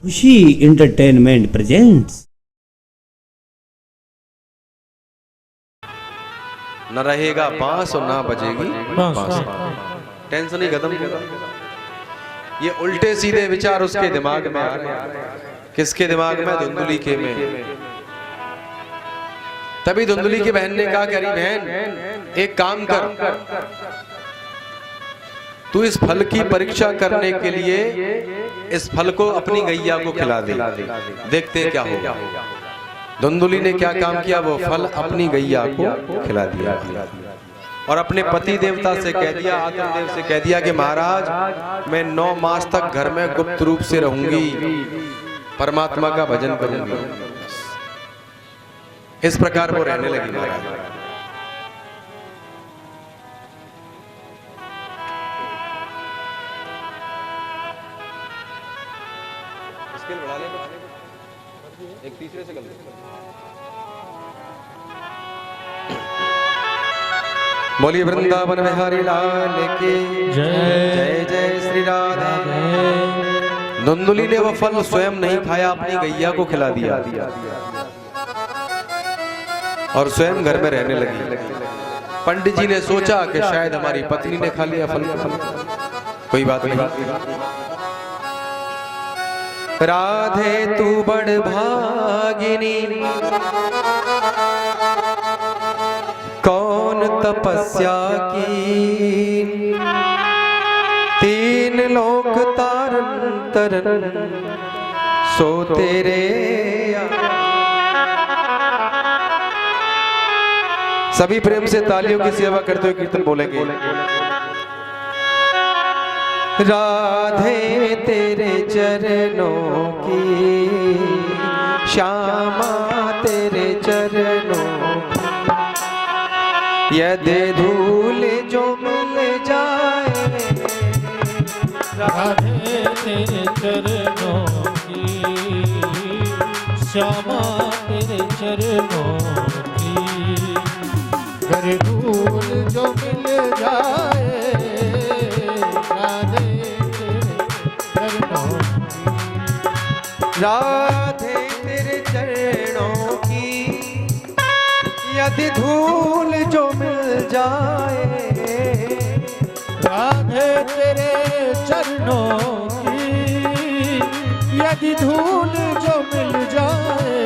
खुशी entertainment presents. न रहेगा बांस और ना बजेगी बांसुरी। टेंशन ही खत्म। ये उल्टे सीधे विचार उसके दिमाग में आ रहे हैं। किसके दिमाग में? धुंधुली के में। तभी धुंधुली की बहन ने कहा, करी बहन एक काम कर, तू इस फल की परीक्षा करने के लिए इस फल को अपनी गैया को खिला दे, देखते क्या होगा। धुंधुली ने क्या काम किया? वो फल अपनी गैया को खिला दिया और अपने पति देवता से कह दिया, आत्मदेव से कह दिया कि महाराज मैं 9 मास तक घर में गुप्त रूप से रहूंगी, परमात्मा का भजन करूंगी। इस प्रकार वो रहने लगी महाराज। एक तीसरे से बोलिए वृंदावन बिहारी लाल की जय। जय जय श्री राधे। धुंधुली ने वह फल स्वयं नहीं खाया, अपनी गैया को खिला दिया और स्वयं घर में रहने लगी। पंडित जी ने सोचा कि शायद हमारी पत्नी ने खा लिया फल। कोई बात नहीं। राधे तू बड़ भागिनी, कौन तपस्या की, 3 लोक तारन तरन सो तेरे। सभी प्रेम से तालियों की सेवा करते हुए कीर्तन बोलेंगे। राधे तेरे चरणों की, श्यामा तेरे चरणों की, यदि धूल जो मिल जाए। राधे तेरे चरणों की, श्यामा तेरे चरणों की, घर धूल जो मिल जाए। राधे तेरे चरणों की, यदि धूल जो मिल जाए। राधे तेरे चरणों की, यदि धूल जो मिल जाए।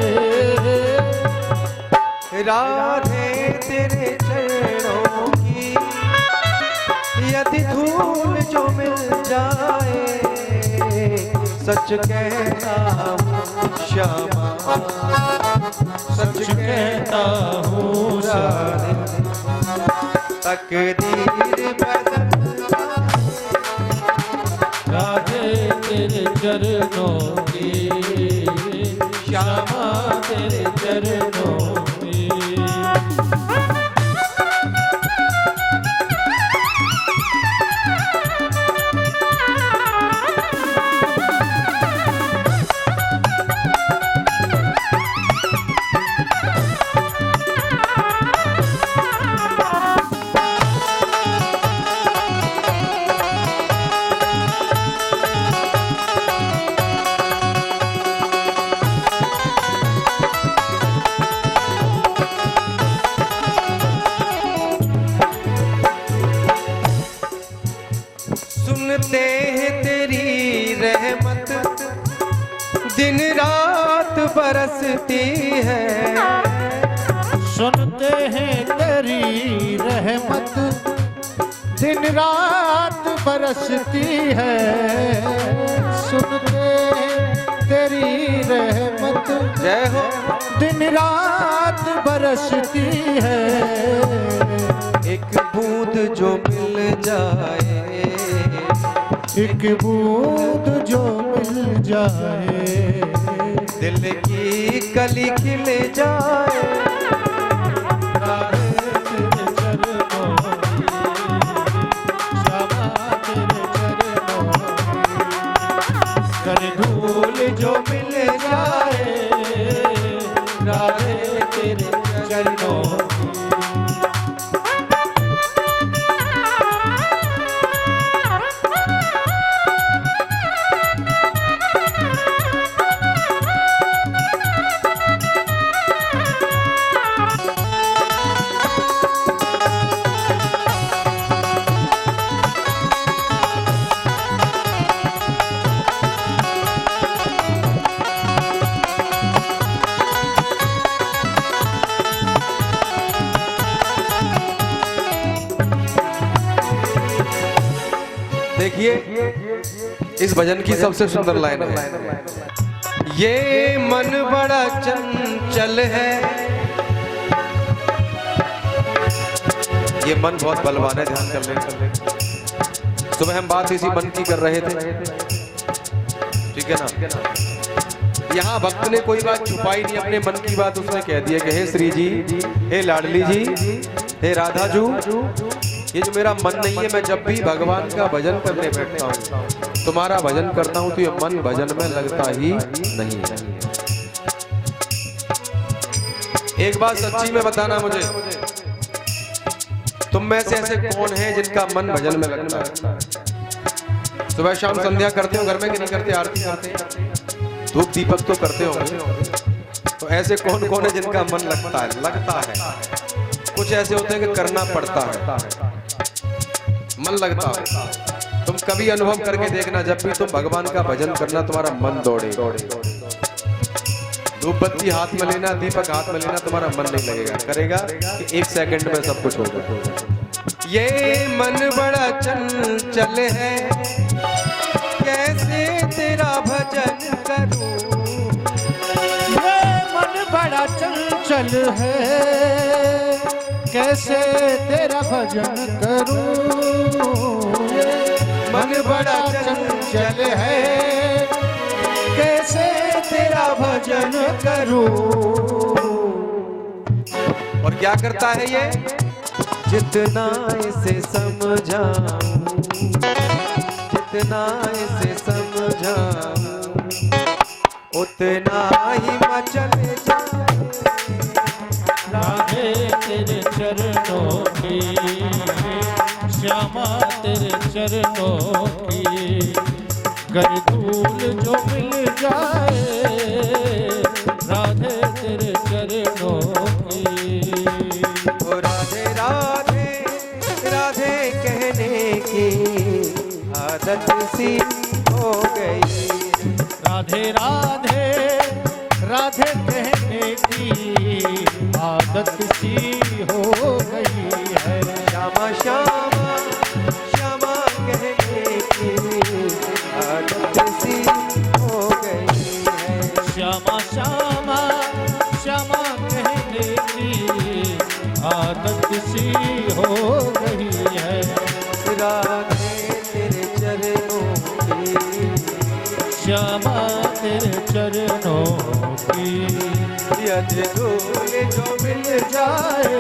राधे तेरे चरणों की, यदि धूल जो मिल जाए। सच कहता हूँ श्यामा, सच कहता हूँ राधे, तकदीर बदल। राधे तेरे चरणों की, श्यामा तेरे चरणों की। सुनते हैं तेरी रहमत, दिन रात बरसती है। सुनते हैं तेरी रहमत, दिन रात बरसती है। सुनते हैं तेरी रहमत, जय हो, दिन रात बरसती है। एक बूंद जो मिल जाए, एक बूंद जो मिल जाए। दिल की कली खिल जाए। राधे तेरे चरणों की, श्यामा तेरे चरणों की, कर धूल जो मिल जाए। राधे तेरे चरणों की। इस भजन की सबसे सुंदर लाइन है, ये मन बड़ा चंचल है। ये मन बहुत बलवान है, ध्यान कर लें। सुबह हम बात इसी मन की कर रहे थे, ठीक है ना। यहाँ भक्त ने कोई बात छुपाई नहीं, अपने मन की बात उसने कह दी है कि हे श्री जी, हे लाडली जी, हे राधा जू, ये जो मेरा मन नहीं है, मैं जब भी भगवान का भजन करने बैठता हूँ, तुम्हारा भजन करता हूँ, तो ये मन भजन में लगता ही नहीं है। एक बात सच्ची में बताना मुझे, तुम में से ऐसे कौन है जिनका मन भजन में लगता है? सुबह शाम संध्या करते हो घर में कि नहीं करते? आरती करते हैं, धूप दीपक तो करते हो। तो ऐसे कौन कौन है जिनका मन लगता है? लगता है। कुछ ऐसे होते हैं कि करना पड़ता है, मन लगता है। तुम कभी अनुभव करके देखना, जब भी तुम भगवान का भजन करना, तुम्हारा मन दौड़े। धूप बत्ती हाथ में लेना, दीपक हाथ में लेना, तुम्हारा मन नहीं लगेगा, करेगा कि 1 सेकंड में सब कुछ होगा। ये मन बड़ा चंचल है, कैसे तेरा भजन करूं? ये मन बड़ा चंचल है, कैसे तेरा भजन करूं? मन बड़ा चंचल है, कैसे तेरा भजन करूं? और क्या करता है ये? जितना इसे समझाऊं, जितना इसे समझाऊं, उतना ही मचल जाए। राधे तेरे चरणों की, श्यामा तेरे चरणों की, कर धूल जो मिल जाए, राधे तेरे चरणों की। ओ राधे राधे राधे कहने की आदत सी हो गई। राधे राधे राधे कहने की आदत सी हो गई है। श्यामा श्यामा श्यामा कहने की आदत सी हो गई है। श्यामा श्यामा श्यामा कहने की आदत सी हो गई है। राधे तेरे चरणों की, श्यामा तेरे चरणों की, यदि धूल जो मिल जाए,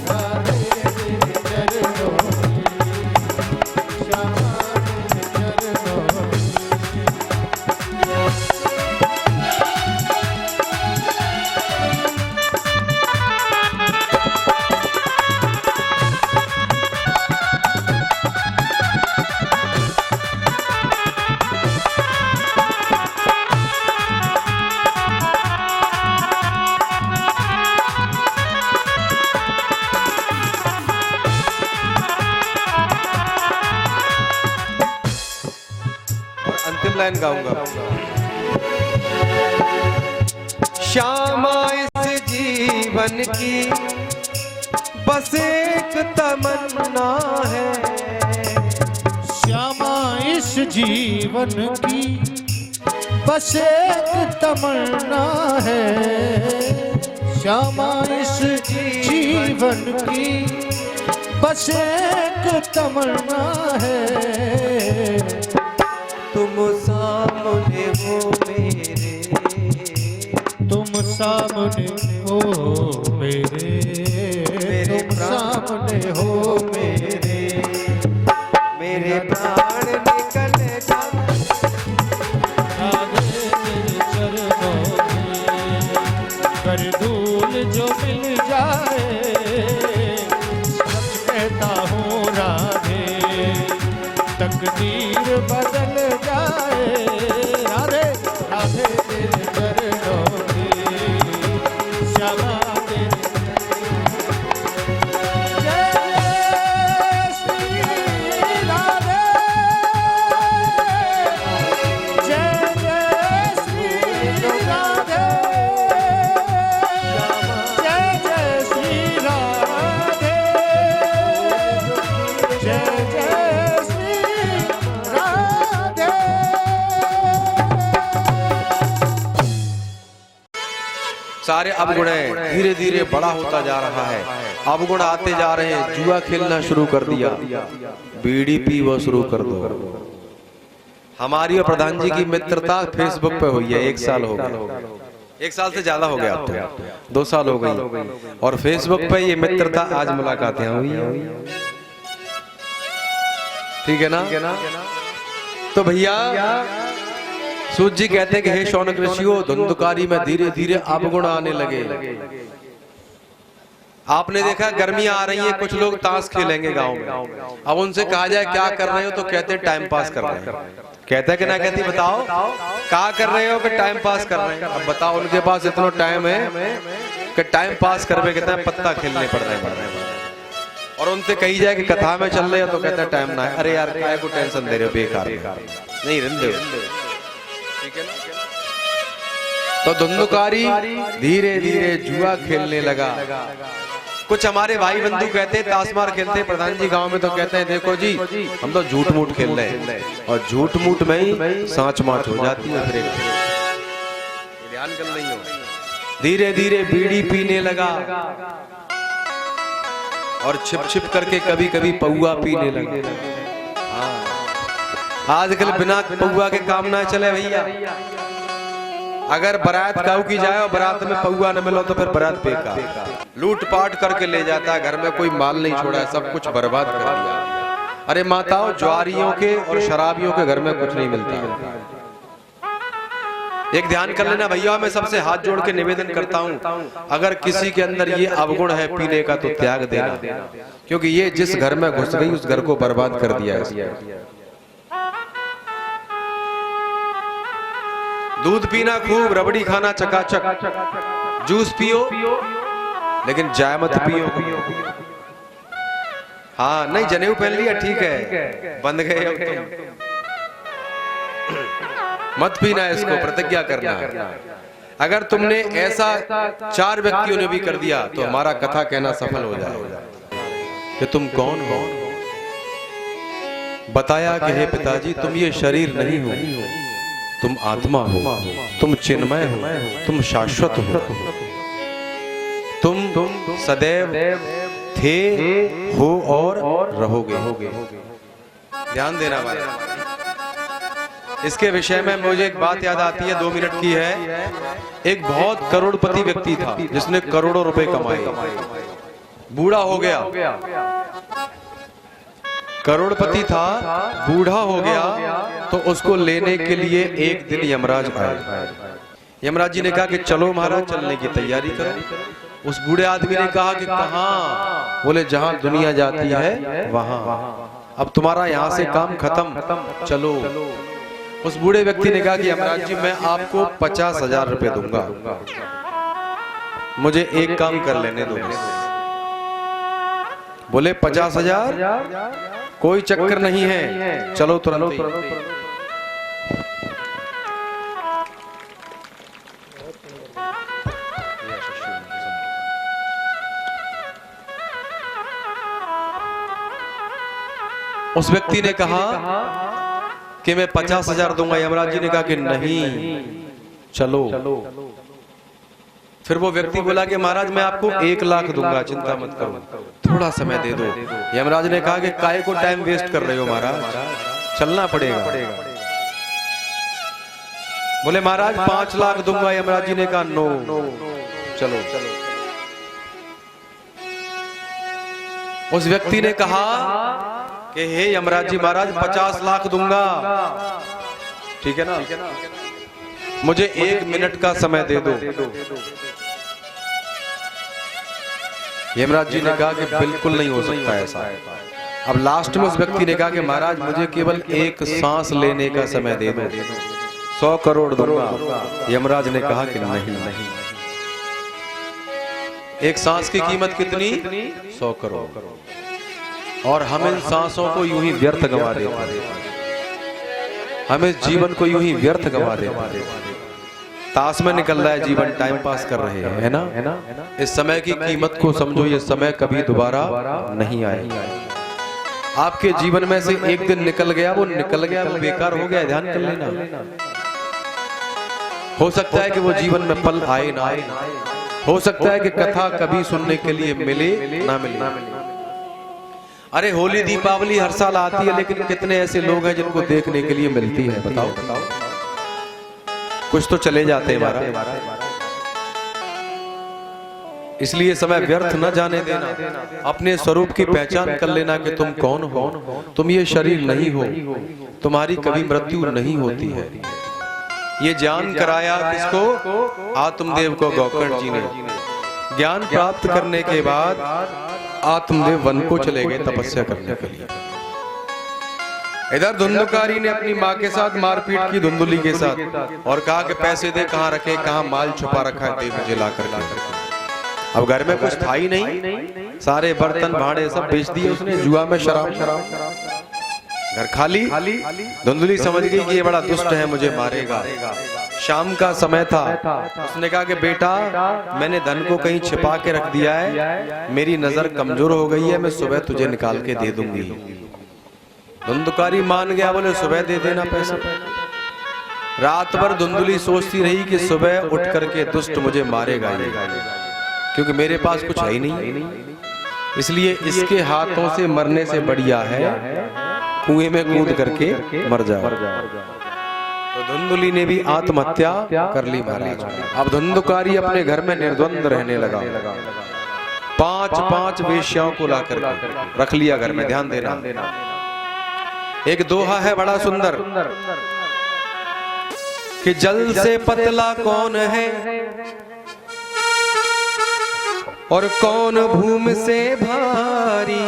राधे तेरे चरणों की, श्यामा तेरे चरणों की। अंतिम लाइन गाऊंगा। श्यामा इस जीवन की बस एक तमन्ना है। श्यामा इस जीवन की बस एक तमन्ना है। श्यामा इस जीवन की बस एक तमन्ना है। तुम सामने हो मेरे, तुम सामने हो मेरे, तुम सामने हो मेरे, मेरे प्राण निकल जा। राधे तेरे चरणों में कर धूल जो मिल जाए। सच कहता हूँ राधे, तकदीर बदल जाए। राधे राधे तेरे चरणों की, श्यामा तेरे जय श्री राधे, जय जय श्री राधे, जय जय श्री राधे, जय जय श्री सारे अवगुण धीरे धीरे बड़ा होता जा रहा है, अवगुण आते जा रहे हैं, जुआ खेलना शुरू कर दिया, बीड़ी पी वो शुरू कर दो। हमारी और प्रधान जी की मित्रता फेसबुक पे हुई है, 1 साल हो गया, 1 साल से ज्यादा हो गया, अब तो 2 साल हो गई, और फेसबुक पे ये मित्रता आज मुलाकातें हुई है, ठीक है ना। तो भैया सूत जी कहते हैं कि हे शौनक ऋषियों, धुंधकारी में धीरे धीरे अवगुण आने लगे। आपने देखा गर्मियां आ रही हैं, कुछ लोग ताश खेलेंगे गांव में, अब उनसे कहा जाए क्या कर रहे हो तो कहते हैं टाइम पास कर रहे हैं। कहते हैं कि ना कहती, बताओ क्या कर रहे हो कि टाइम पास कर रहे हैं। अब बताओ उनके पास इतना टाइम है कि टाइम पास करवे कहते हैं पत्ता खेलने पड़ रहे हैं, और उनसे कही जाए कि कथा में चल रहे हो तो कहते हैं टाइम ना है। अरे यार काय को टेंशन दे रहे हो, बेकार नहीं रहने दो, ठीक है ना। तो धुंधकारी धीरे धीरे जुआ खेलने लगा। कुछ हमारे भाई बंधु कहते हैं ताशमार खेलते हैं प्रधान जी गांव में, तो कहते हैं देखो जी हम तो झूठ मूठ खेल रहे हैं, और झूठ मूठ में ही सांच माच हो जाती है। फिर ध्यान कर नहीं हो, धीरे धीरे बीड़ी पीने लगा, और छिप छिप करके कभी कभी पौआ पीने लगा। आजकल बिना पौआ के काम ना चले भैया। अगर बारात काऊ की जाए और बारात में पौआ न मिलो तो फिर बारात बेकार, लूट पाट करके ले जाता है, घर में कोई माल नहीं छोड़ा है, सब कुछ बर्बाद कर दिया। अरे माताओं, ज्वारियों के और शराबियों के घर में कुछ नहीं मिलता। एक ध्यान कर लेना भैया, मैं सबसे हाथ जोड़ के निवेदन करता हूँ, अगर किसी के अंदर ये अवगुण है पीने का तो त्याग देना, क्योंकि ये जिस घर में घुस गई उस घर को बर्बाद कर दिया है। दूध पीना खूब, रबड़ी खाना चकाचक, जूस पियो लेकिन चाय मत पियो। हाँ नहीं, जनेऊ पहन लिया ठीक है, बंद गए अब तुम, मत पीना इसको, प्रतिज्ञा करना। अगर तुमने ऐसा 4 व्यक्तियों ने भी कर दिया तो हमारा कथा कहना सफल हो जाएगा कि तुम कौन हो। बताया कि हे पिताजी, तुम ये शरीर नहीं हो, तुम आत्मा हो, तुम चिन्मय हो, तुम शाश्वत हो, तुम सदैव थे, हो और रहोगे। ध्यान देना भाई। इसके विषय में मुझे एक बात याद आती है, 2 मिनट की है। एक बहुत करोड़पति व्यक्ति था जिसने करोड़ों रुपए कमाए, बूढ़ा हो गया, करोड़पति था, बूढ़ा हो गया, तो उसको लेने के लिए एक दिन यमराज आए। यमराज जी ने कहा कि चलो महाराज, चलने की तैयारी करो। उस बूढ़े आदमी ने कहा कि कहाँ? बोले जहां दुनिया जाती है वहां, अब तुम्हारा यहाँ से काम खत्म, चलो। उस बूढ़े व्यक्ति ने कहा कि यमराज जी मैं आपको 50,000 रुपए दूंगा, मुझे एक काम कर लेने दो। बोले 50,000? कोई चक्कर नहीं है, चलो तुरंत ही। उस व्यक्ति ने कहा कि मैं 50,000 दूंगा। यमराज जी ने कहा कि नहीं, चलो। फिर वो व्यक्ति बोला कि महाराज मैं आपको 1 लाख दूंगा, चिंता मत करो, थोड़ा समय दे दो। यमराज ने कहा कि काहे को टाइम वेस्ट कर रहे हो महाराज, चलना पड़ेगा। बोले महाराज 5 लाख दूंगा। यमराज जी ने कहा नो, चलो। उस व्यक्ति ने कहा कि हे यमराज जी महाराज 50 लाख दूंगा, ठीक है ना, मुझे 1 मिनट का समय दे दो। यमराज जी ने कहा कि बिल्कुल नहीं हो सकता ऐसा। अब लास्ट में उस व्यक्ति ने कहा कि महाराज मुझे केवल 1 सांस लेने का समय दे दो, 100 करोड़ दूंगा। यमराज ने कहा कि नहीं, एक सांस की कीमत कितनी? 100 करोड़। और हम इन सांसों को यूं ही व्यर्थ गंवा देते, हम इस जीवन को यूं ही व्यर्थ गंवा देते। ताश में निकल रहा है जीवन, टाइम पास कर रहे हैं, है ना। इस समय की कीमत को समझो, ये समय कभी दोबारा नहीं आएगा। आपके जीवन में से एक दिन निकल गया, वो निकल गया, वो बेकार हो गया। ध्यान कर लेना, हो सकता है कि वो जीवन में पल आए ना आए, हो सकता है कि कथा कभी सुनने के लिए मिले ना मिले। अरे होली दीपावली हर साल आती है, लेकिन कितने ऐसे लोग हैं जिनको देखने के लिए मिलती है, बताओ। कुछ तो चले जाते हैं हमारा। इसलिए समय व्यर्थ न जाने देना, अपने स्वरूप की पहचान कर लेना कि तुम कौन हो। तुम ये शरीर नहीं हो, तुम्हारी कभी मृत्यु नहीं होती है। ये ज्ञान कराया किसको? आत्मदेव को गौकर्ण जी ने। ज्ञान प्राप्त करने के बाद आत्मदेव वन को चले गए तपस्या करने के लिए। इधर धुंधुकारी ने अपनी माँ के साथ मारपीट की, धुंधुली के साथ, और कहा कि पैसे दे, कहाँ रखे, कहाँ माल छुपा रखा है, दे मुझे ला करके। अब घर में कुछ था ही नहीं, सारे बर्तन भाड़े सब बेच दिए उसने, जुआ में शराब, घर खाली। धुंधुली समझ गई कि ये बड़ा दुष्ट है, मुझे मारेगा। शाम का समय था, उसने कहा कि बेटा मैंने धन को कहीं छिपा के रख दिया है, मेरी नजर कमजोर हो गई है, मैं सुबह तुझे निकाल के दे दूंगी। धुंधुकारी मान गया, बोले सुबह दे देना पैसे। रात भर धुंधुली सोचती रही कि सुबह उठ करके दुष्ट मुझे मारेगा ये, क्योंकि मेरे पास कुछ है ही नहीं, इसलिए इसके हाथों से मरने से बढ़िया है कुएं में कूद करके मर जाओ। तो धुंधुली ने भी आत्महत्या कर ली महाराज। अब धुंधुकारी अपने घर में निर्द्वंद रहने लगा। 5 वेश्याओं को ला करके रख लिया घर में। ध्यान देना, एक दोहा है बड़ा सुंदर कि जल से पतला कौन है और कौन भूमि से भारी,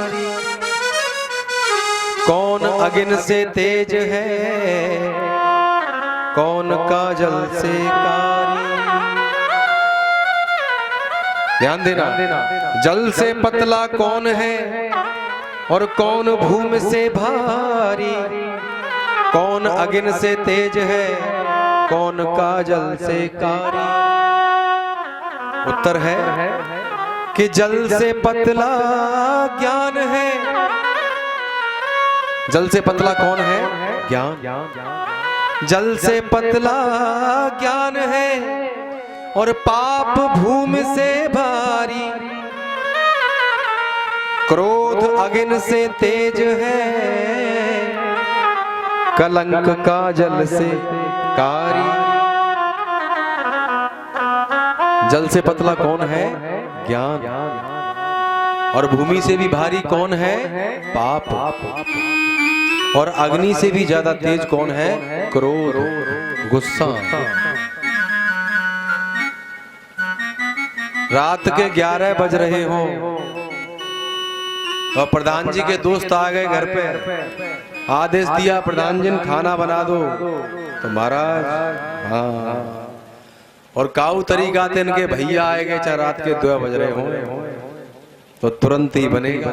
कौन अग्नि से तेज है, कौन काजल से कारी। ध्यान देना, जल से पतला कौन है और कौन भूमि से भारी, कौन अग्नि से तेज है, कौन काजल से कारी। उत्तर है कि जल से पतला ज्ञान है। जल से पतला कौन है? ज्ञान। जल से पतला ज्ञान है और पाप भूमि से भारी, क्रोध अग्नि से तेज है, कलंक काजल से कारी। जल से पतला कौन है? ज्ञान। और भूमि से भी भारी कौन है? पाप। और अग्नि से भी ज्यादा तेज कौन है? क्रोध, गुस्सा। रात के 11 बज रहे हो और प्रधान जी के दोस्त आ गए घर पे, आदेश दिया प्रधान जी खाना बना दो। तो महाराज हाँ, और काऊ तरीका थे इनके, भैया आएंगे चाहे रात के 2 बज रहे हो तो तुरंत ही बनेगा।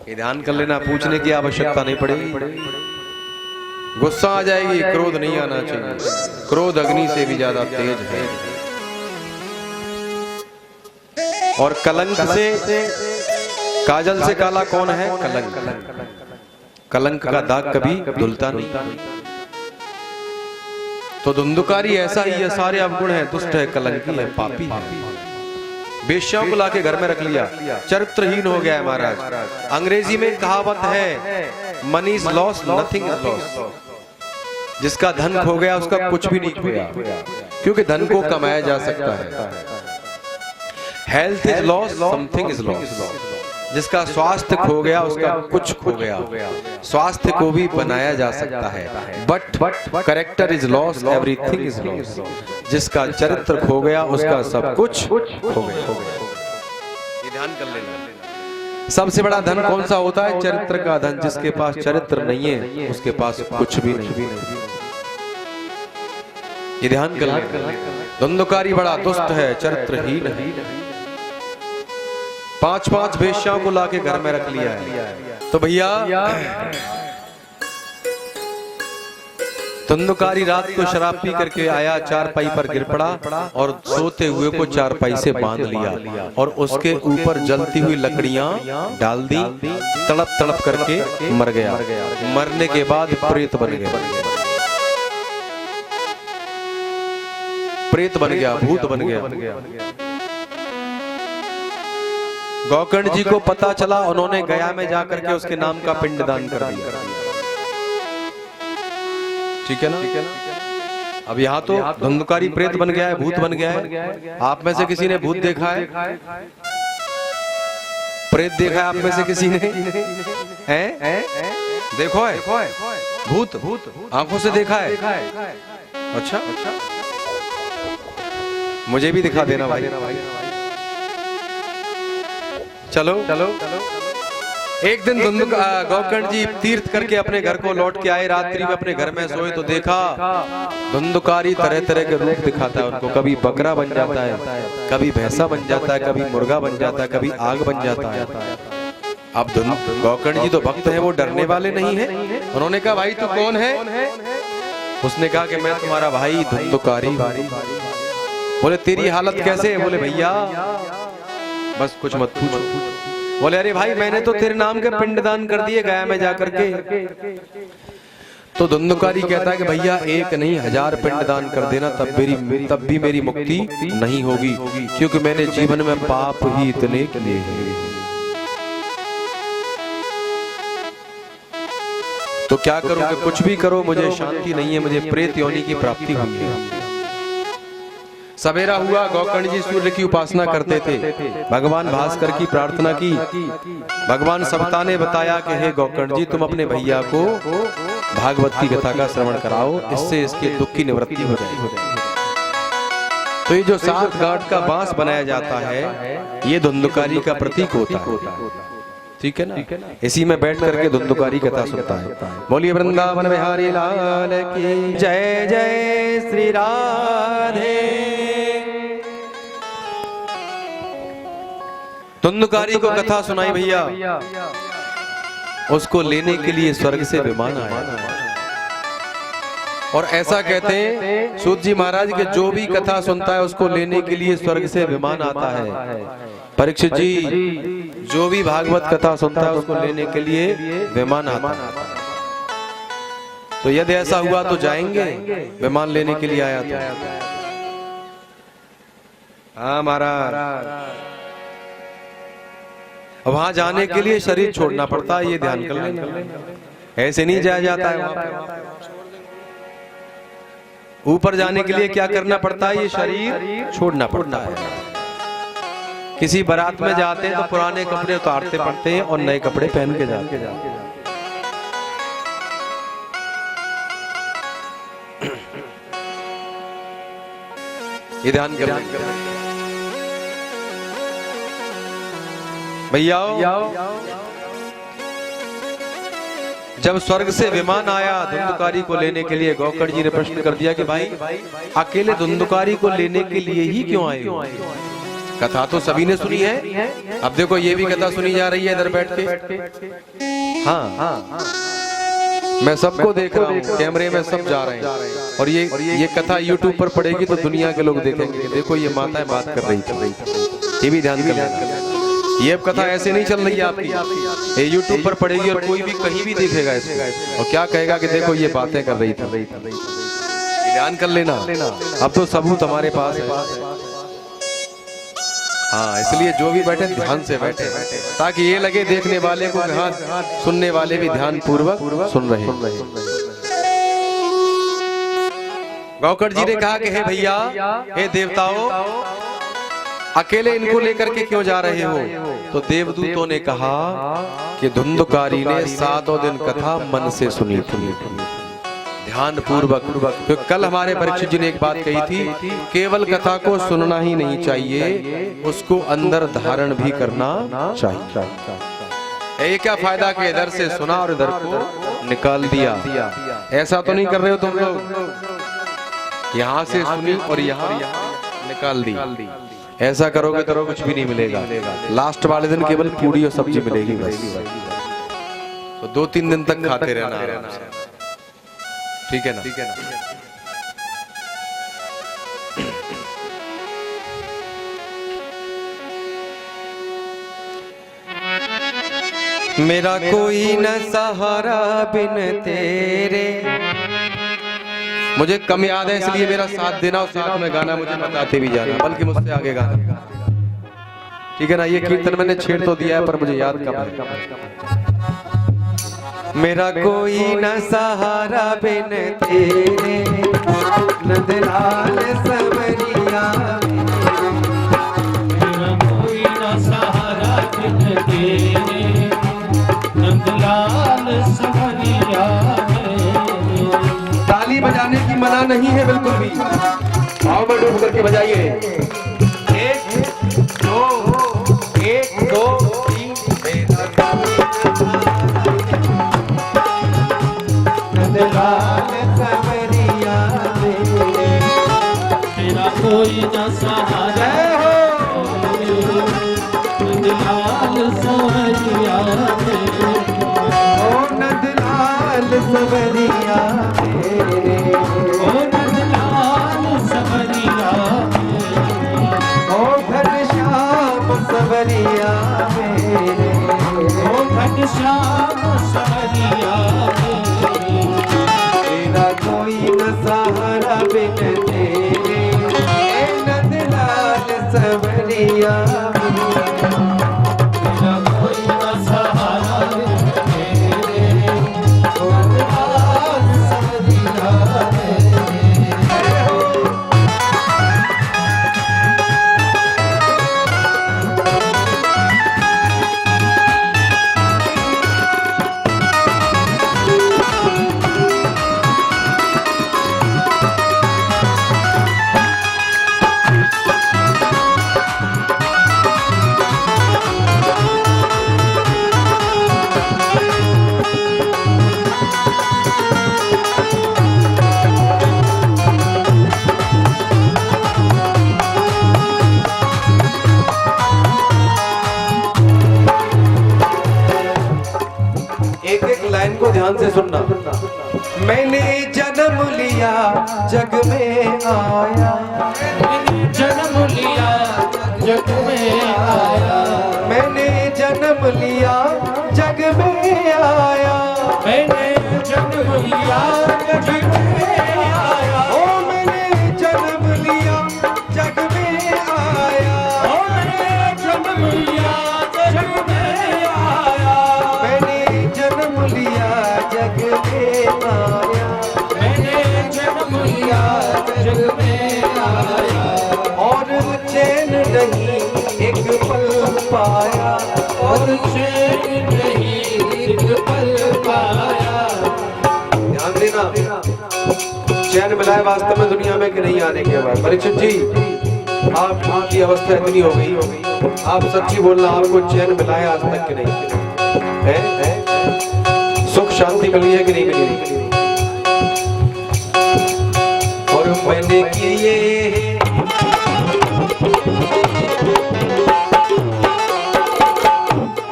ये ध्यान कर लेना, पूछने की आवश्यकता नहीं पड़ेगी। गुस्सा आ जाएगी, क्रोध नहीं आना चाहिए। क्रोध अग्नि से भी ज्यादा तेज है। और कलंक से, काजल से काला कौन है? कलंक। कलंक का दाग कभी धुलता नहीं। तो धुंधुकारी ऐसा ही है, सारे अवगुण है, दुष्ट है, कलंकी है, पापी है। बेश्याओं को लाके घर में रख लिया, चरित्रहीन हो गया है महाराज। अंग्रेजी में कहावत है, money is loss, nothing is loss. जिसका धन खो गया उसका कुछ भी नहीं खोया, क्योंकि धन को कमाया जा सकता है। Health is loss, something is loss. जिसका स्वास्थ्य खो गया उसका कुछ खो गया। स्वास्थ्य को भी बनाया जा सकता है, but character is loss, everything is loss. जिसका चरित्र खो गया उसका सब कुछ खो गया। ये ध्यान कर लेना। सबसे बड़ा धन कौन सा होता है? चरित्र का धन। जिसके पास चरित्र नहीं है उसके पास कुछ भी नहीं। ये ध्यान कर लेना। धुंधुकारी बड़ा दुष्ट है, चरित्रहीन है। 5 वेश्याओं को लाके घर में रख लिया है। तो भैया धुंधुकारी रात को शराब पी करके आया, चारपाई पर गिर पड़ा और सोते हुए को चारपाई से बांध लिया और उसके ऊपर जलती हुई लकड़ियां डाल दी। तड़प तड़प करके मर गया। मरने के बाद प्रेत बन गया। प्रेत बन गया, भूत बन गया। गौकर्ण जी को पता चला, उन्होंने गया में जाकर के उसके नाम का पिंडदान कर दिया। ठीक है ना। अब यहाँ तो धुंधकारी प्रेत बन गया है, भूत बन गया है। आप में से किसी ने भूत देखा है? प्रेत देखा है आप में से किसी ने? हैं? देखो है भूत? आंखों से देखा है? अच्छा, मुझे भी दिखा देना भाई। चलो। एक दिन गौकर्ण जी तीर्थ करके अपने घर को लौट के आए। रात्रि में अपने घर में सोए तो देखा धुंधकारी तरह तरह के रूप दिखाता है उनको। कभी बकरा बन जाता है, कभी भैंसा बन जाता है, कभी मुर्गा बन जाता है, कभी आग बन जाता है। अब गौकर्ण जी तो भक्त है, वो डरने वाले नहीं है। उन्होंने कहा भाई तू कौन है? उसने कहा कि मैं तुम्हारा भाई धुंधकारी। बोले तेरी हालत कैसे है? बोले भैया बस कुछ मत पूछो। बोले अरे भाई मैंने तो तेरे नाम के पिंडदान कर दिए गया में जाकर के। तो धुंधकारी कहता है कि भैया 1 नहीं 1000 पिंडदान कर देना, तब भी मेरी मुक्ति नहीं होगी, क्योंकि मैंने जीवन में पाप ही इतने किए हैं। तो क्या करूं कि कुछ भी करो मुझे शांति नहीं है, मुझे प्रेत योनि की प्राप्ति हुई है। सवेरा हुआ, गौकर्ण जी सूर्य की उपासना करते थे, भगवान भास्कर की प्रार्थना की। भगवान सविता ने बताया कि हे गौकर्ण जी तुम अपने भैया को भागवत की कथा का श्रवण कराओ, इससे इसके दुख की निवृत्ति हो जाएगी। तो ये जो 7 गांठ का बांस बनाया जाता है ये धुंधकारी का प्रतीक होता है। ठीक है ना। इसी में बैठ करके धुंधकारी कथा सुनता है। बोलिए वृंदावन बिहारी लाल की जय। जय श्री राधे। धुंधकारी को कथा सुनाई भैया। उसको लेने के लिए स्वर्ग से विमान आया। और ऐसा कहते हैं सूत जी महाराज के जो भी कथा सुनता है उसको लेने के लिए स्वर्ग से विमान आता है। परीक्षित जी जो भी भागवत कथा सुनता है उसको लेने के लिए विमान आता है। तो यदि ऐसा हुआ तो जाएंगे, विमान लेने के लिए आया तो। हाँ महाराज, वहां जाने के लिए शरीर छोड़ना पड़ता है, ये ध्यान कर लेना। ऐसे नहीं जाया जाता है। ऊपर जाने के लिए क्या करना पड़ता है? ये शरीर छोड़ना पड़ता है। किसी बारात में जाते हैं तो पुराने कपड़े उतारते पड़ते हैं और नए कपड़े पहन के जाते हैं। ये ध्यान कर भैया। जब स्वर्ग से विमान आया धुंधकारी को लेने के लिए, गौकर्ण जी ने प्रश्न कर दिया कि भाई अकेले धुंधकारी को लेने के लिए ही क्यों आए हो? कथा तो सभी ने सुनी है। अब देखो ये भी कथा सुनी जा रही है इधर बैठ के। हाँ, मैं सबको देख रहा हूँ, कैमरे में सब जा रहे हैं। और ये कथा YouTube पर पड़ेगी तो दुनिया के लोग देखेंगे। देखो ये माताएं बात कर रही थी, ये भी ध्यान कर लेना। ये कथा ऐसे नहीं चल रही है आपकी, ये YouTube पर पड़ेगी और कोई भी कहीं भी देखेगा इसको और क्या कहेगा कि देखो ये बातें कर रही थी। ध्यान कर लेना, अब तो सबूत हमारे पास है। हाँ, इसलिए जो भी बैठे ध्यान से बैठे ताकि ये लगे देखने वाले को, हाँ सुनने वाले भी ध्यान पूर्वक सुन रहे। गौकर्ण जी ने कहा कि हे भैया, हे देवताओं, अकेले इनको लेकर के क्यों जा रहे हो? तो देवदूतों ने कहा कि धुंधकारी ने 7 दिन कथा मन से सुनी थी, ध्यान पूर्वक। तो कल हमारे परीक्षित जी ने एक बात कही थी, केवल कथा को सुनना ही नहीं चाहिए, उसको अंदर धारण भी करना चाहिए। ये क्या फायदा कि इधर से सुना और इधर को निकाल दिया? ऐसा तो नहीं कर रहे हो तुम लोग, यहाँ से सुनी और यहाँ निकाल दी। ऐसा करोगे तो कुछ भी नहीं मिलेगा। लास्ट वाले दिन केवल पूड़ी और सब्जी मिलेगी बस। तो 2-3 दिन तक खाते रहना, ठीक है ना? मेरा कोई न सहारा बिन तेरे। मुझे कम याद है इसलिए मेरा साथ देना और साथ में गाना मुझे बताते भी जाना, बल्कि मुझसे आगे गाना। ठीक है ना। ये कीर्तन मैंने छेड़ तो दिया है पर मुझे याद कब है। मेरा कोई न सहारा बिन तेरे नंदलाल सवरिया, मेरा कोई न सहारा बिन तेरे नंदलाल सवरिया। ताली बजाने की मना नहीं है बिल्कुल भी, भाव में डूब करके बजाइए। 1 2 1 2 3 नंदलाल सवरिया तेरा कोई न सहारा नंदलाल सवरिया। ओ नंदलाल सवरिया ओ नंदलाल सवरिया। ओ घनश्याम सवरिया ओ घनश्याम सवरिया। तेरा कोई न सहारा बिन तेरे नंदलाल सवरिया। तेरा कोई न सहारा बिन तेरे नंदलाल सवरिया। एक एक लाइन को ध्यान से सुनना। मैंने जन्म लिया जग में आया, जन्म लिया जग में आया। मैंने जन्म लिया जग में आया, मैंने जन्म लिया जग में आया। ओ मैंने जन्म लिया जग में आया, ओ मैंने जन्म लिया जग में आया। मैंने जन्म लिया जग में आया, मैंने जन्म लिया जग में आया। और चैन नहीं एक पल पाया, और चैन नहीं एक पल पाया। ध्यान देना, चैन मिलाए वास्तव में दुनिया में कि नहीं आने के बाद। परीक्षित जी, आपकी अवस्था इतनी हो गई, आप सच्ची बोलना, आपको चैन मिलाए आज तक कि नहीं है? सुख शांति मिली है कि नहीं मिली? और मैंने किए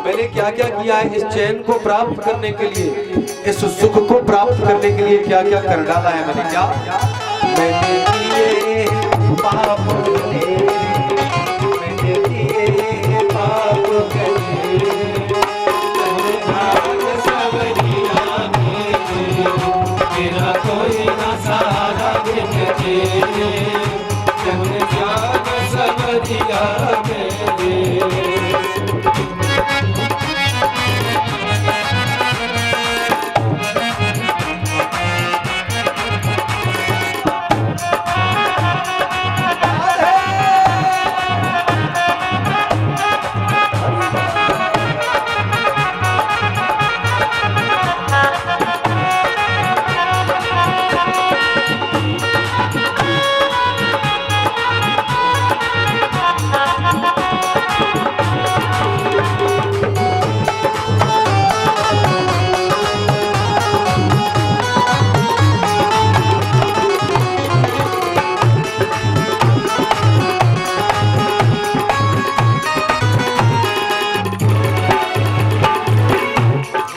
मैंने क्या क्या किया है इस चैन को प्राप्त करने के लिए, इस सुख को प्राप्त करने के लिए क्या क्या कर डाला है मैंने? क्या मैंने किए पाप करे, मैंने किए पाप करे, नंदलाल सवरिया तेरा कोई न सहारा बिन तेरे नंदलाल सवरिया मेरे।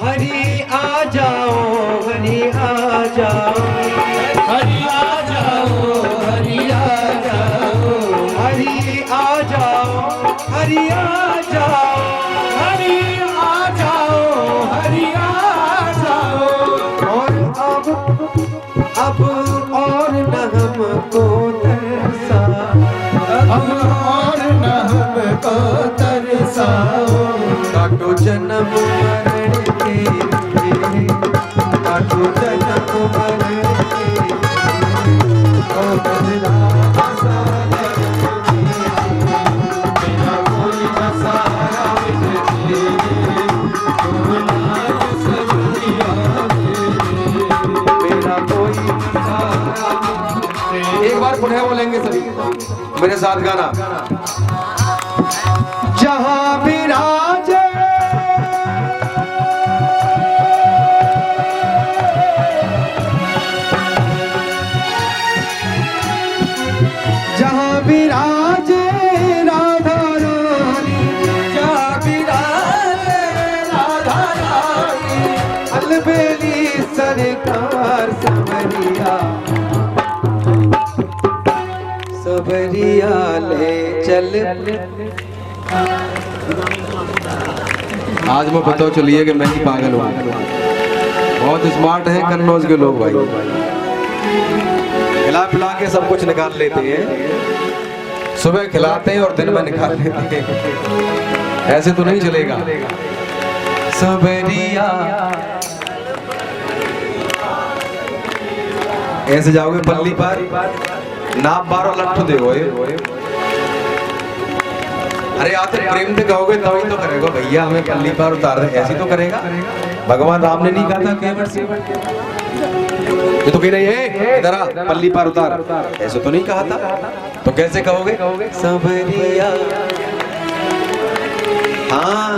हरि आ जाओ, हरि आ जाओ, हरि आ जाओ। अब और न हमको तरसा, अब और न हमको को तरसाओ, काटो जन्म मरण के लिए, काटो जन्म मरण के लिए, ओ बदला मसाला मेरा कोई मसाला मुझे, मेरा कोई मसाला। एक बार पुनः बोलेंगे सभी मेरे साथ गाना। जहाँ विराजे जहाँ विराजे राधा रानी, जहाँ विराजे राधा रानी, अलबेली सरकार सबरिया, सबरिया ले चल। आज मैं बताओ चलिए कि मैं ही पागल हूँ। बहुत स्मार्ट है कन्नौज के लोग भाई, खिला पिला के सब कुछ निकाल लेते हैं, सुबह खिलाते हैं और दिन में निकाल लेते हैं। ऐसे तो नहीं चलेगा। सबरिया ऐसे जाओगे पल्ली पर, नाप बार और लट्ठू दे होए। अरे आते प्रेम से कहोगे तभी तो करेगा भैया, हमें पल्ली पर उतार दे, ऐसी तो करेगा। भगवान राम ने नहीं कहा था केवट से, ये तो कह रही है इधर आ पल्ली पर उतार, ऐसे तो नहीं कहा था। तो कैसे कहोगे? सबरिया हाँ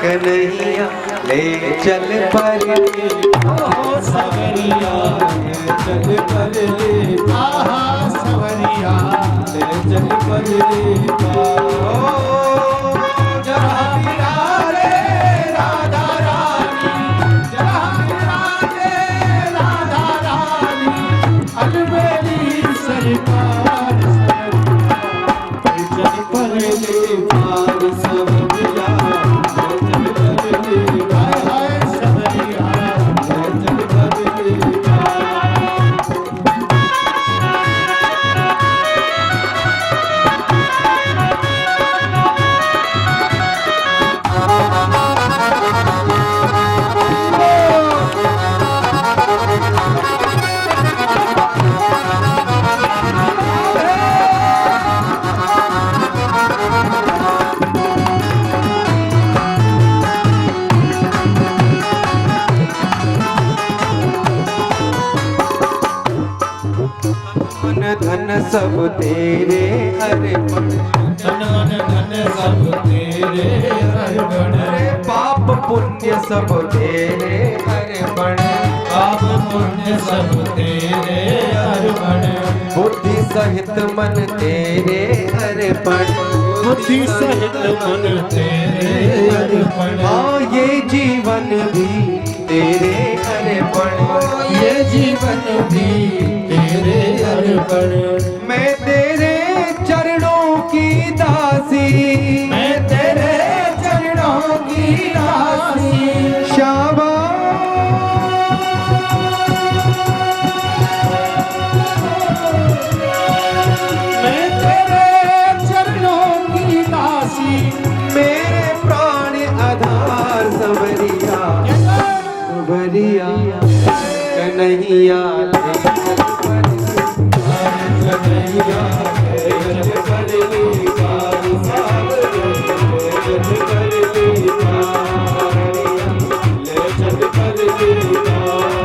कन्हैया ले चल पर, सवरिया ले चल पर, आहा सवरिया ले चल पर। जहाँ विराजे राधा रानी, जहाँ विराजे राधा रानी, अलबेली सरकार चल पर ले पार सवरिया, चल पर ले हाय सवरिया, चल पर ले धन सब तेरे अर्पण, धन धन सब तेरे अर्पण, पाप पुण्य सब तेरे अर्पण, पाप पुण्य सब तेरे अर्पण, बुद्धि सहित मन तेरे अर्पण, बुद्धि सहित मन तेरे अर्पण, हाँ ये जीवन भी तेरे अर्पण, ये जीवन भी तेरे अर्पण। मैं तेरे चरणों की दासी, मैं तेरे चरणों की दासी, शाबा मैं तेरे चरणों की दासी, मेरे प्राण आधार सबरिया, सबरिया कन्हैया ले चल पर, कन्हैया ले चल पर ले पार सवरिया, ले चल पर ले पार, ले चल पर ले पार।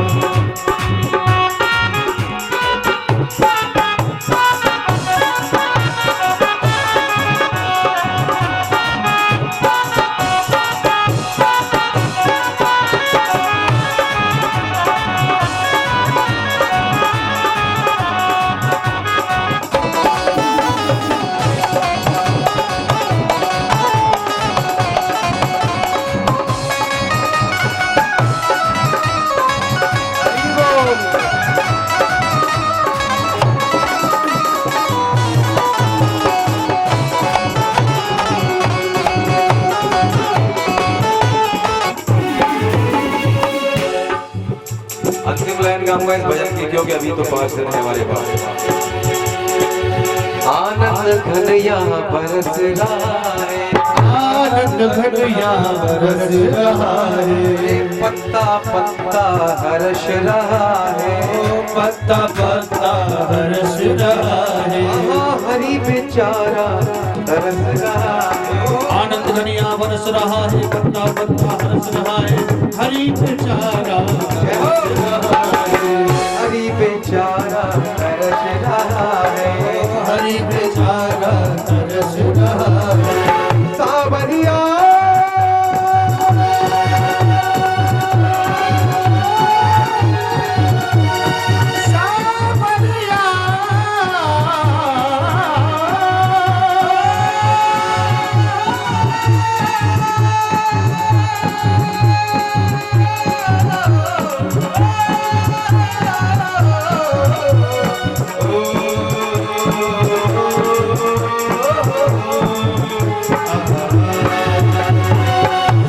अंतिम लाइन गाऊंगा इस भजन की, क्योंकि अभी तो 5 दिन है हमारे पास। आनंद घन यहाँ बरस रहा है, आनंद घटिया बरस रहा है। पत्ता पत्ता हर्ष रहा है, पत्ता पत्ता हर्ष रहा है। हरि बेचारा तरस रहा है। आनंद घनिया बरस रहा है, पत्ता पत्ता हर्ष रहा है। हरि बेचारा हर्ष रहा है। हरि बेचारा तरस रहा है। हरि बेचारा तरस रहा है। सावरिया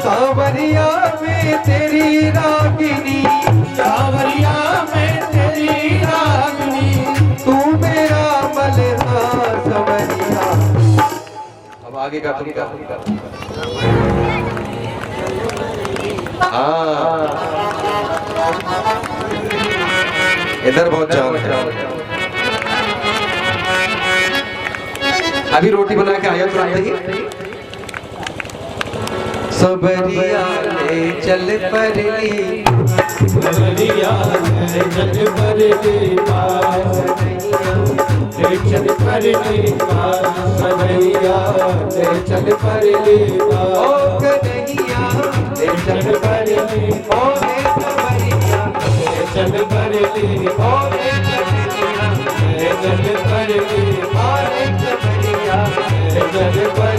सावरिया में तेरी रागिनी, सावरिया में तेरी रागिनी। तू मेरा मल्हार सावरिया। अब आगे का तुम क्या? हाँ, इधर बहुत जान है। अभी रोटी बना के आया तुरंत ही। सबरिया ले चल परली, सबरिया ले चल परली पास, ले चल परली पास। सबरिया ले चल परली पास। ओ कन्हैया ले चल परली, ओ रे सबरिया ले चल परली, ओ रे कन्हैया ले चल परली, ओ रे सबरिया ले चल परली।